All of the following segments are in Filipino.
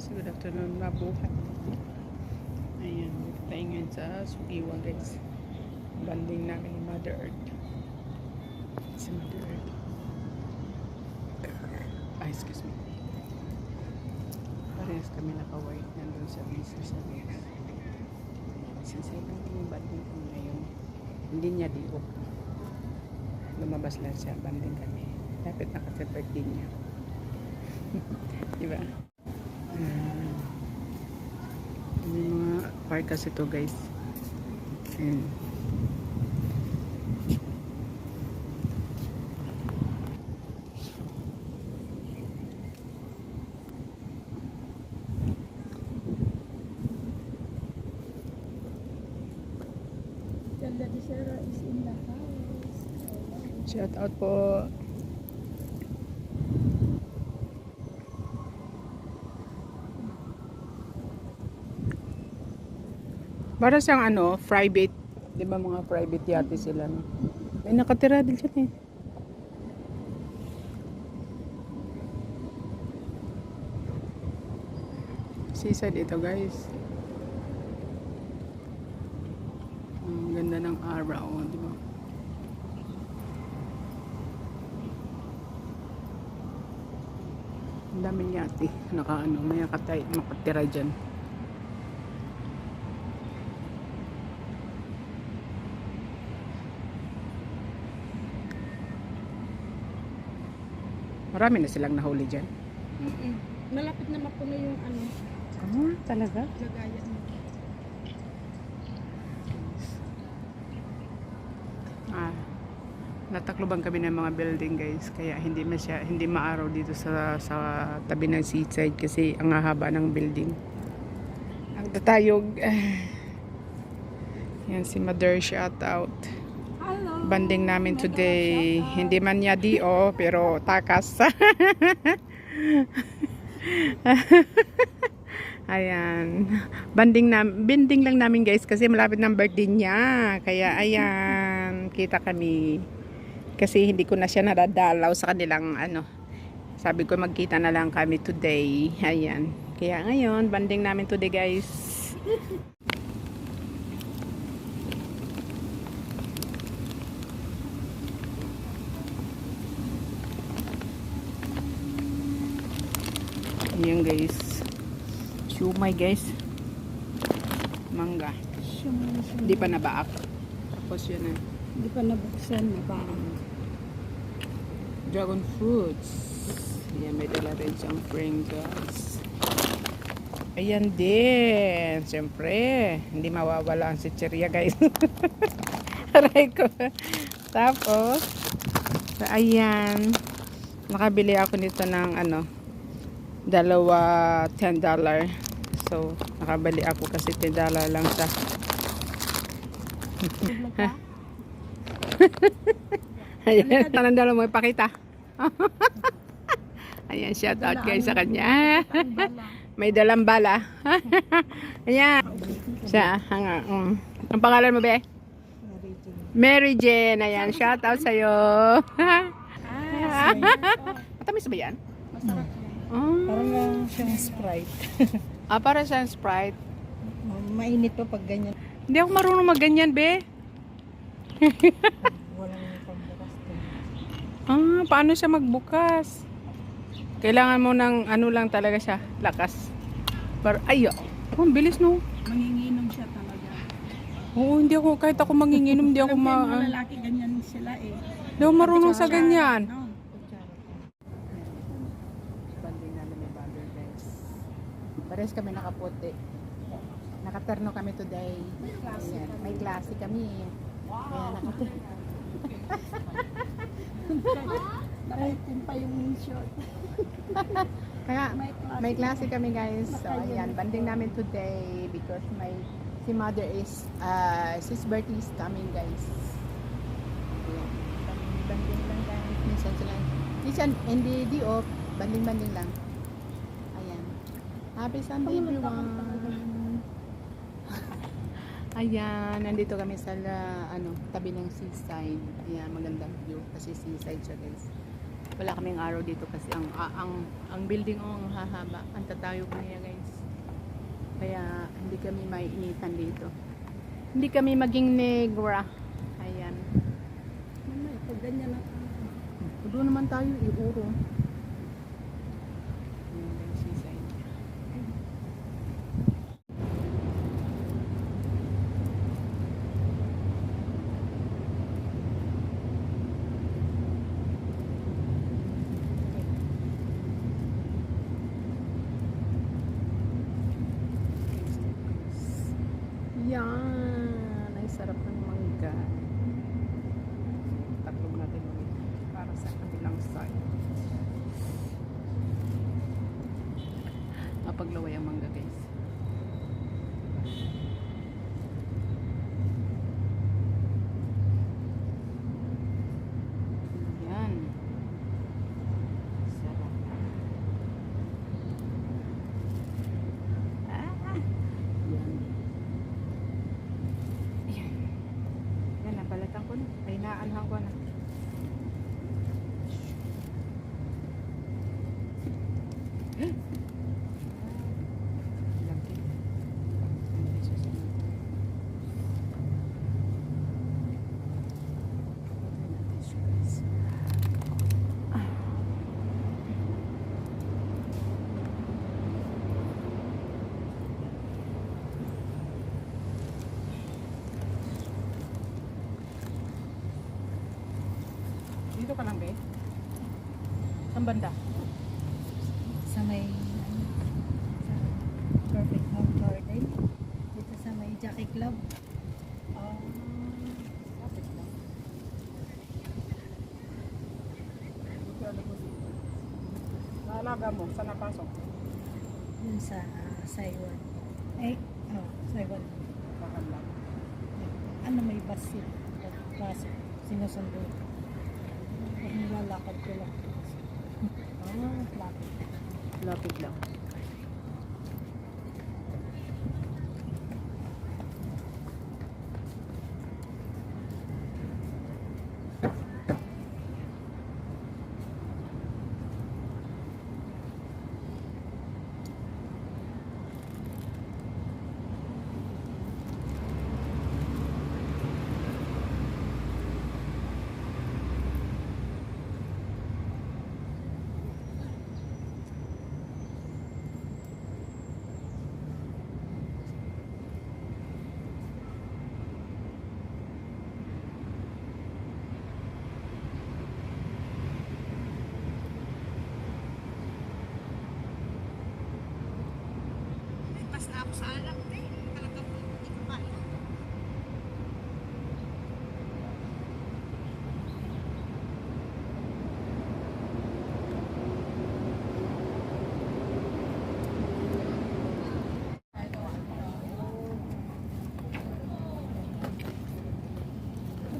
Good afternoon, mabuhay. Ayan, tayo ngayon sa Sugiwa guys. Banding namin ni Mother Earth. Si Mother Earth. Excuse me. Parehas kami naka-white nandun sa visa sa guys. Sinsay lang yung banding ko ngayon. Hindi niya diok. Lumabas lang siya, banding kami. Dapat nakasipag din niya. Diba? May mga park kasi ito guys. Ayan. Ganda di Sarah is in the house. Shout out po. Para siyang ano, private. Di ba mga private yate sila, no? May nakatira din siya, eh. Seaside ito, guys. Ang ganda ng araw, di ba? Ang daming yate. Naka-ano, may nakatira dyan. Marami na silang nahuli dyan. Malapit na mapuno yung ano, Talaga? lagayan mo. Natakloban kami ng mga building guys, kaya hindi maaraw dito sa tabi ng seaside kasi ang haba ng building. Ang tatayog. Yan si Mother, shout out. Hello. Banding namin today. Hindi man niya dio pero takas. Ayan. Binding lang namin guys kasi malapit ng birthday niya. Kaya ayan, kita kami. Kasi hindi ko na siya nadadalaw sa kanilang ano. Sabi ko magkita na lang kami today. Ayan. Kaya ngayon, banding namin today guys. Ayan guys. Shumay guys. Mangga. Hindi pa nabaak. Tapos yun na. Hindi pa nabuksan na ba? Dragon fruits. Ayan, may dala rin siyang Pringles. Ayan din. Siyempre, hindi mawawala ang chichirya guys. Aray ko. Tapos, ayan. Nakabili ako nito ng ano, dalawa $10. So, nakabili ako kasi $10 lang siya. Ayan, tanong dalawa mo ipakita. Ayan, shout out guys sa kanya. May dalang bala. Ayan. Siya, hanga. Ang pangalan mo be? Mary Jane. Ayan, shout out sa'yo. Matamis ba yan? Masarap. Parang siyang Sprite. Para siyang Sprite. Mainit pa pag ganyan. Hindi ako marunong magganyan, be. Walang pambukas din. Paano siya magbukas? Kailangan mo ng ano lang talaga siya, lakas. Pero, ang bilis no. Manginginom siya talaga. Oo, hindi ako, kahit ako manginginom, hindi ako Mga lalaki ganyan sila eh. Hindi ako marunong sa ganyan. No? Banding namin ni Mother guys. Pares kami nakaputi. Nakaterno kami today. Ayan, may klase kami. Kaya nakaterno. Nakaitin pa yung short. Kaya may klase kami guys. So ayan, banding namin today because si Mother is his birthday is coming guys. Ayan, banding lang guys. Minsan hindi di off, banding lang. Ayan. Happy Sunday everyone. Ayan, nandito kami sa tabi ng seaside. Ayan, magandang view kasi seaside siya guys. Wala kaming araw dito kasi ang building ang hahaba, ang tatayog niya guys. Kaya hindi kami maiinitan dito. Hindi kami maging negra. Ayan. Mamaya, pag ganyan na. Doon naman tayo iuro. Ayan guys, seaside. Yan, ay sarap ng mangga. Tatlog natin ulit para sa kabilang side. Mapaglaway ang mangga guys. Yan. Sarap. Yan. Yan, nabalatan ko na. Ay, naanhang ko na. Lagi. Ang susunod. Patay natin siya, guys. Dito ka lang, be? Saan banda? Sa may, sa Perfect Home Garden. Dito sa may Jockey Club. Kapit lang. Dito, ano po dito? Naalaga mo, saan napasok? Yun sa Saiwan. Ay, Saiwan. Bakal lang. Ano, may bus yun. Bus, sinusundo. Pag nilalakad ko lang. Lapit. Lapit lang.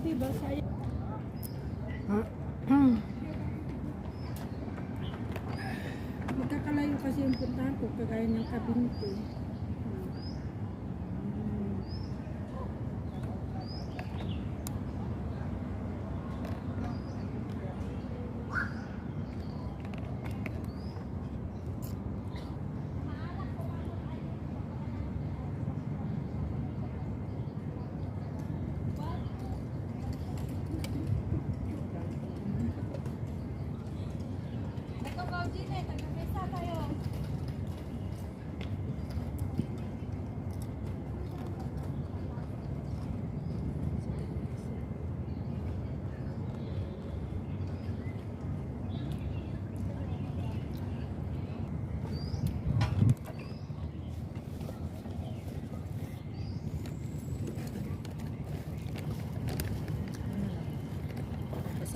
Diba, sayang. Magkakalayo kasi yung puntahan ko, kagaya ng Kabinto.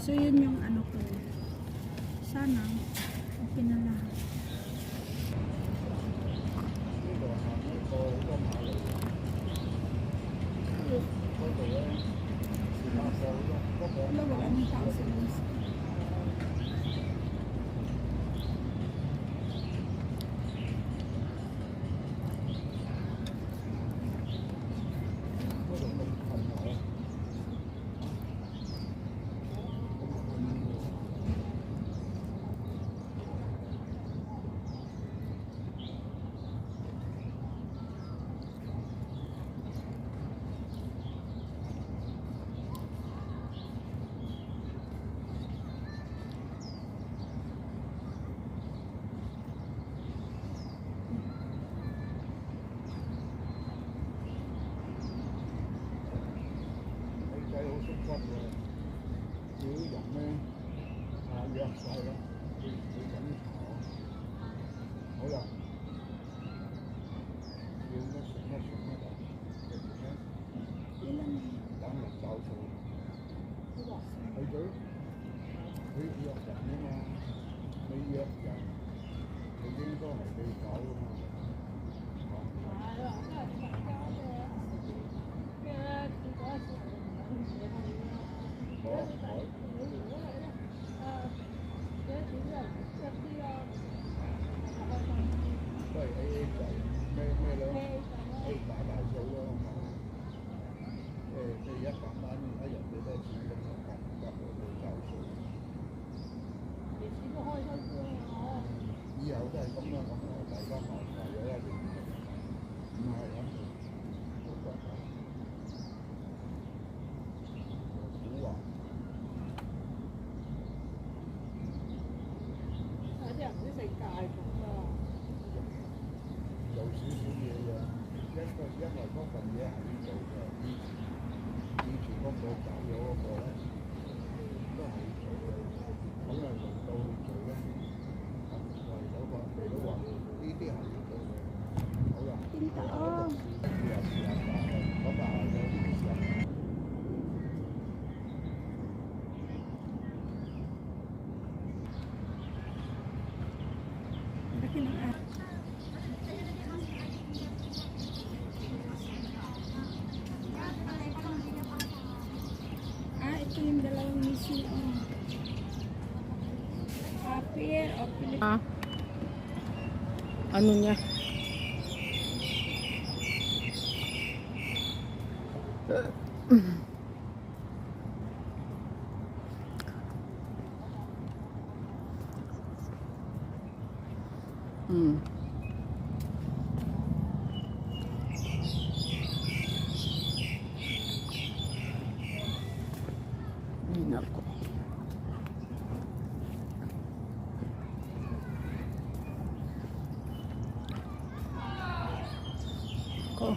So yun yung ano ko. Sana okay na lahat. Wala, wala nang tao sa labas. 晒啦，佢等炒，好啦，要乜食乜食乜啊？食咩？等人找數，去咗，佢約人啊嘛，你約人，佢應該係你搞啊嘛。都係 AA 制，咩咯？A 打大數咯，即係100蚊一日幾多錢咁樣夾去找數。以後都係咁啦，大家麻煩咗一年，唔係咁，冇辦法。古話。做少少嘢嘅，因為嗰份嘢係要做嘅，以前嗰個走咗嗰個咧，都係要做嘅，咁啊輪到去做咧，為咗個你都話呢啲係要做嘅，好啦，試下打去，咁啊有啲時候。Ito yung dalawang missing. Appear of Ah, ano niya? Hmm. Ay, nako. Ko.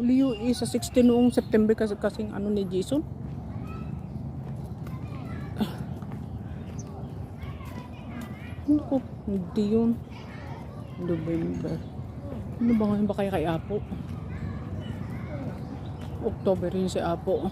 Liyo is sa 16 noong September kasing ano ni Jason. Naku, hindi yun. November. Ano ba ngayon ba kaya kay Apo? October yun si Apo.